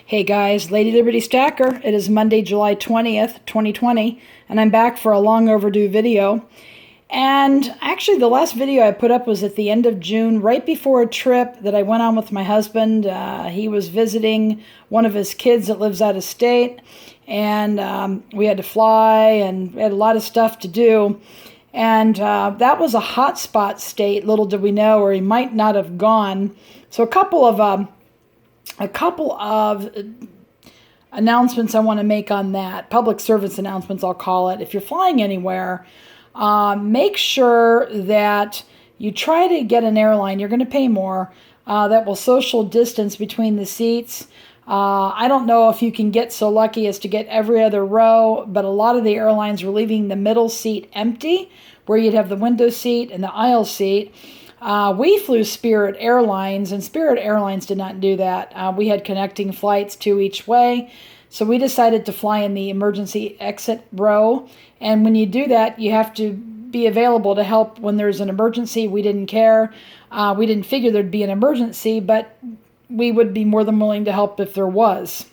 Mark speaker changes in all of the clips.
Speaker 1: Hey guys, LadyLibertyStacker. It is Monday, July 20th, 2020, and I'm back for a long overdue video. And actually, the last video I put up was at the end of June, right before a trip that I went on with my husband. He was visiting one of his kids that lives out of state, and we had to fly, and we had a lot of stuff to do. And that was a hotspot state, little did we know, or he might not have gone. So a couple of announcements I want to make on that. Public service announcements, I'll call it. If you're flying anywhere, make sure that you try to get an airline. You're going to pay more. That will social distance between the seats. I don't know if you can get so lucky as to get every other row, but a lot of the airlines were leaving the middle seat empty, where you'd have the window seat and the aisle seat. We flew Spirit Airlines, and Spirit Airlines did not do that. We had connecting flights, 2 each way, so we decided to fly in the emergency exit row. And when you do that, you have to be available to help when there's an emergency. We didn't care. We didn't figure there'd be an emergency, but we would be more than willing to help if there was.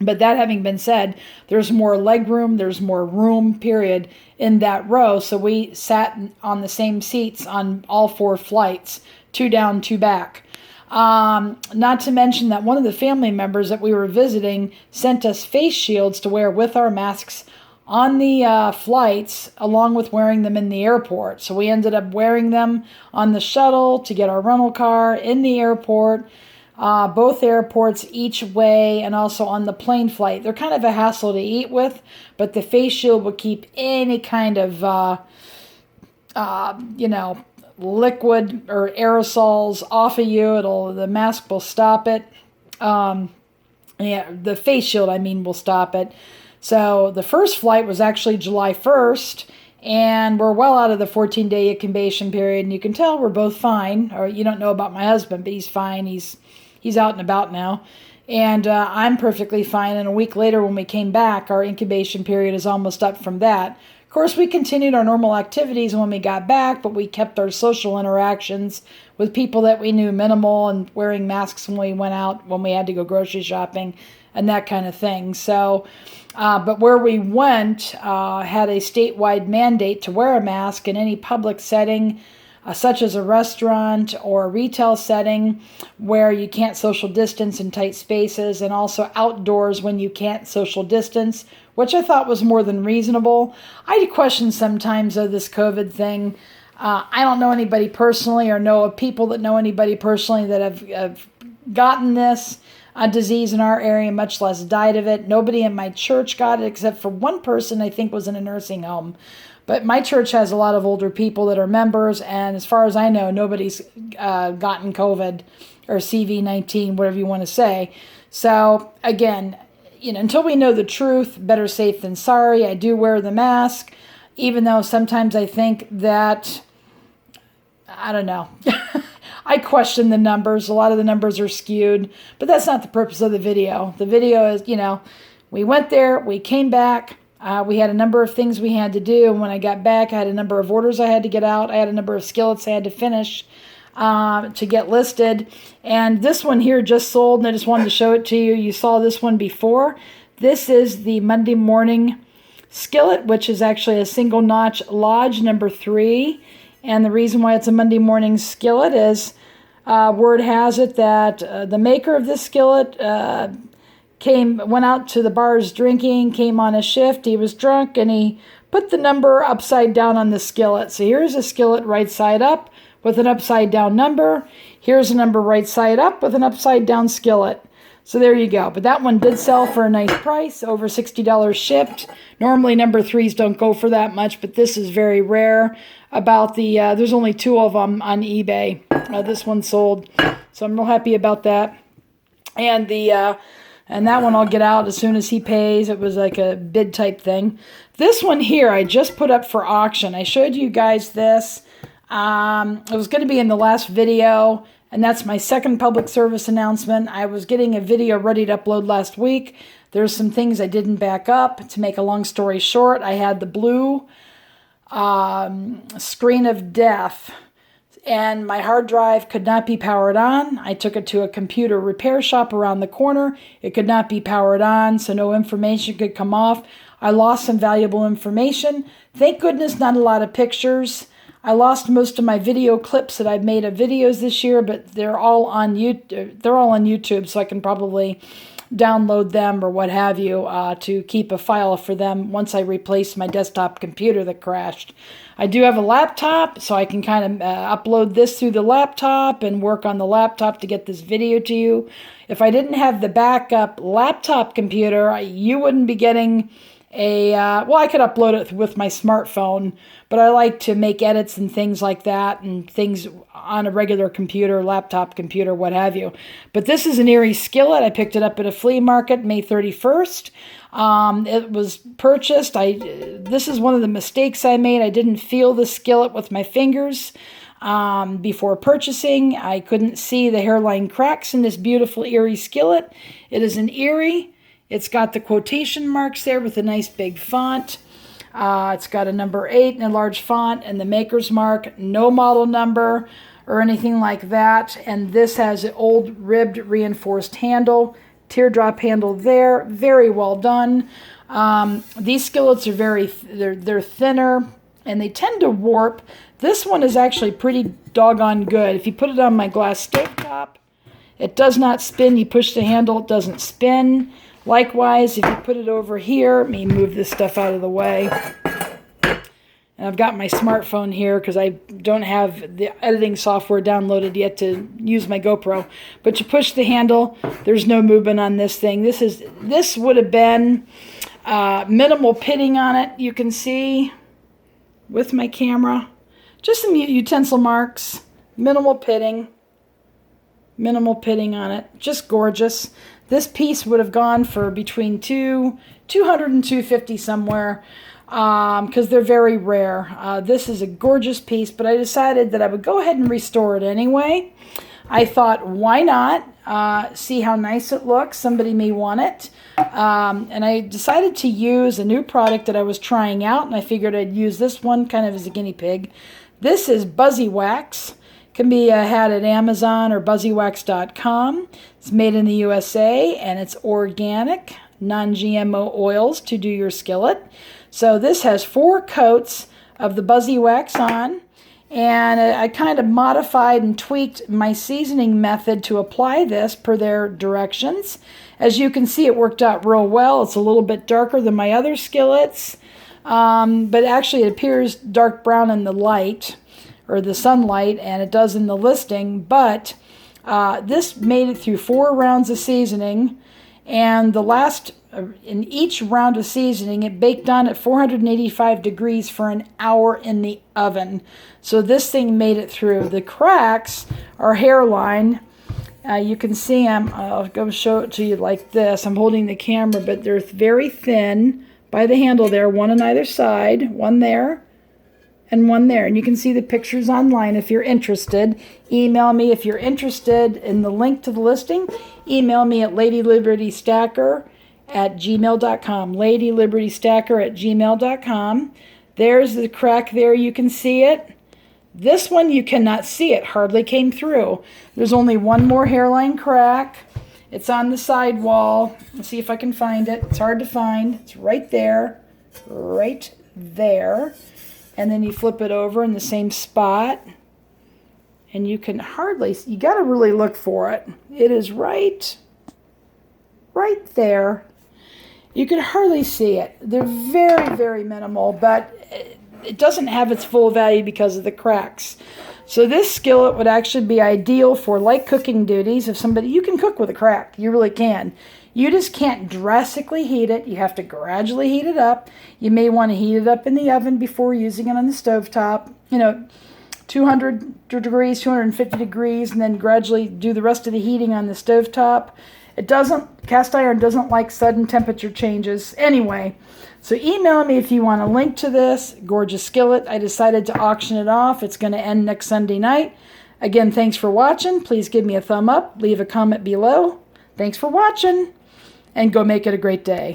Speaker 1: But that having been said, there's more leg room, there's more room, period, in that row. So we sat on the same seats on all 4 flights, 2 down, 2 back. Not to mention that one of the family members that we were visiting sent us face shields to wear with our masks on the flights, along with wearing them in the airport. So we ended up wearing them on the shuttle to get our rental car, in the airport, both airports each way, and also on the plane flight. They're kind of a hassle to eat with, but the face shield will keep any kind of, liquid or aerosols off of you. The mask will stop it. The face shield, will stop it. So the first flight was actually July 1st, and we're well out of the 14-day incubation period, and you can tell we're both fine. Or you don't know about my husband, but he's fine. He's out and about now. And I'm perfectly fine. And a week later when we came back, our incubation period is almost up from that. Of course, we continued our normal activities when we got back, but we kept our social interactions with people that we knew minimal, and wearing masks when we went out, when we had to go grocery shopping, and that kind of thing. So, but where we went had a statewide mandate to wear a mask in any public setting, such as a restaurant or a retail setting where you can't social distance in tight spaces, and also outdoors when you can't social distance, which I thought was more than reasonable. I question sometimes of this COVID thing. I don't know anybody personally, or know of people that know anybody personally that have gotten this disease in our area, much less died of it. Nobody in my church got it except for one person I think was in a nursing home. But my church has a lot of older people that are members, and as far as I know, nobody's gotten COVID or CV-19, whatever you want to say. So again, until we know the truth, better safe than sorry. I do wear the mask, even though sometimes I think that, I don't know, I question the numbers. A lot of the numbers are skewed, but that's not the purpose of the video. The video is, we went there, we came back. We had a number of things we had to do. And when I got back, I had a number of orders I had to get out. I had a number of skillets I had to finish to get listed. And this one here just sold, and I just wanted to show it to you. You saw this one before. This is the Monday morning skillet, which is actually a single notch Lodge number 3. And the reason why it's a Monday morning skillet is word has it that the maker of this skillet went out to the bars drinking, came on a shift, he was drunk, and he put the number upside down on the skillet. So here's a skillet right side up with an upside down number. Here's a number right side up with an upside down skillet. So there you go. But that one did sell for a nice price, over $60 shipped. Normally number 3s don't go for that much, but this is very rare. There's only 2 of them on eBay. This one sold, so I'm real happy about that. And and that one I'll get out as soon as he pays. It was like a bid type thing. This one here I just put up for auction. I showed you guys this. It was going to be in the last video, and that's my second public service announcement. I was getting a video ready to upload last week. There's some things I didn't back up. To make a long story short, I had the blue screen of death and my hard drive could not be powered on. I took it to a computer repair shop around the corner. It could not be powered on, so no information could come off. I lost some valuable information. Thank goodness not a lot of pictures. I lost most of my video clips that I've made of videos this year, but they're all on YouTube, so I can probably download them or what have you to keep a file for them once I replace my desktop computer that crashed. I do have a laptop, so I can kind of upload this through the laptop and work on the laptop to get this video to you. If I didn't have the backup laptop computer, you wouldn't be getting well, I could upload it with my smartphone, but I like to make edits and things like that and things on a regular computer, laptop computer, what have you. But this is an ERIE Skillet. I picked it up at a flea market May 31st. It was purchased. This is one of the mistakes I made. I didn't feel the skillet with my fingers before purchasing. I couldn't see the hairline cracks in this beautiful ERIE Skillet. It is an ERIE. It's got the quotation marks there with a nice big font. It's got a number 8 in a large font and the maker's mark, no model number or anything like that. And this has an old ribbed reinforced handle, teardrop handle there, very well done. These skillets are they're thinner and they tend to warp. This one is actually pretty doggone good. If you put it on my glass stovetop, it does not spin. You push the handle, it doesn't spin. Likewise, if you put it over here, let me move this stuff out of the way. And I've got my smartphone here because I don't have the editing software downloaded yet to use my GoPro. But you push the handle, there's no movement on this thing. This would have been minimal pitting on it, you can see with my camera. Just some utensil marks, minimal pitting on it, just gorgeous. This piece would have gone for between $200 and $250 somewhere because they're very rare. This is a gorgeous piece, but I decided that I would go ahead and restore it anyway. I thought, why not? See how nice it looks. Somebody may want it. And I decided to use a new product that I was trying out, and I figured I'd use this one kind of as a guinea pig. This is Buzzy Wax. Can be had at Amazon or buzzywax.com. It's made in the USA and it's organic, non-GMO oils to do your skillet. So this has 4 coats of the Buzzy Wax on, and I kind of modified and tweaked my seasoning method to apply this per their directions. As you can see, it worked out real well. It's a little bit darker than my other skillets, but actually it appears dark brown in the light or the sunlight, and it does in the listing, but this made it through 4 rounds of seasoning, and in each round of seasoning, it baked on at 485 degrees for an hour in the oven. So this thing made it through. The cracks are hairline. You can see them. I'll go show it to you like this. I'm holding the camera, but they're very thin by the handle there, one on either side, one there, and one there. And you can see the pictures online if you're interested. Email me if you're interested in the link to the listing. Email me at LadyLibertyStacker@gmail.com. LadyLibertyStacker@gmail.com. There's the crack there. You can see it. This one you cannot see. It hardly came through. There's only one more hairline crack. It's on the side wall. Let's see if I can find it. It's hard to find. It's right there. Right there. And then you flip it over in the same spot, and you can hardly, you got to really look for it. It is right there. You can hardly see it. They're very, very minimal, but it doesn't have its full value because of the cracks. So this skillet would actually be ideal for light cooking duties. If somebody, you can cook with a crack, you really can. You just can't drastically heat it. You have to gradually heat it up. You may want to heat it up in the oven before using it on the stovetop. 200 degrees, 250 degrees, and then gradually do the rest of the heating on the stovetop. Cast iron doesn't like sudden temperature changes. Anyway, so email me if you want a link to this gorgeous skillet. I decided to auction it off. It's going to end next Sunday night. Again, thanks for watching. Please give me a thumb up. Leave a comment below. Thanks for watching. And go make it a great day.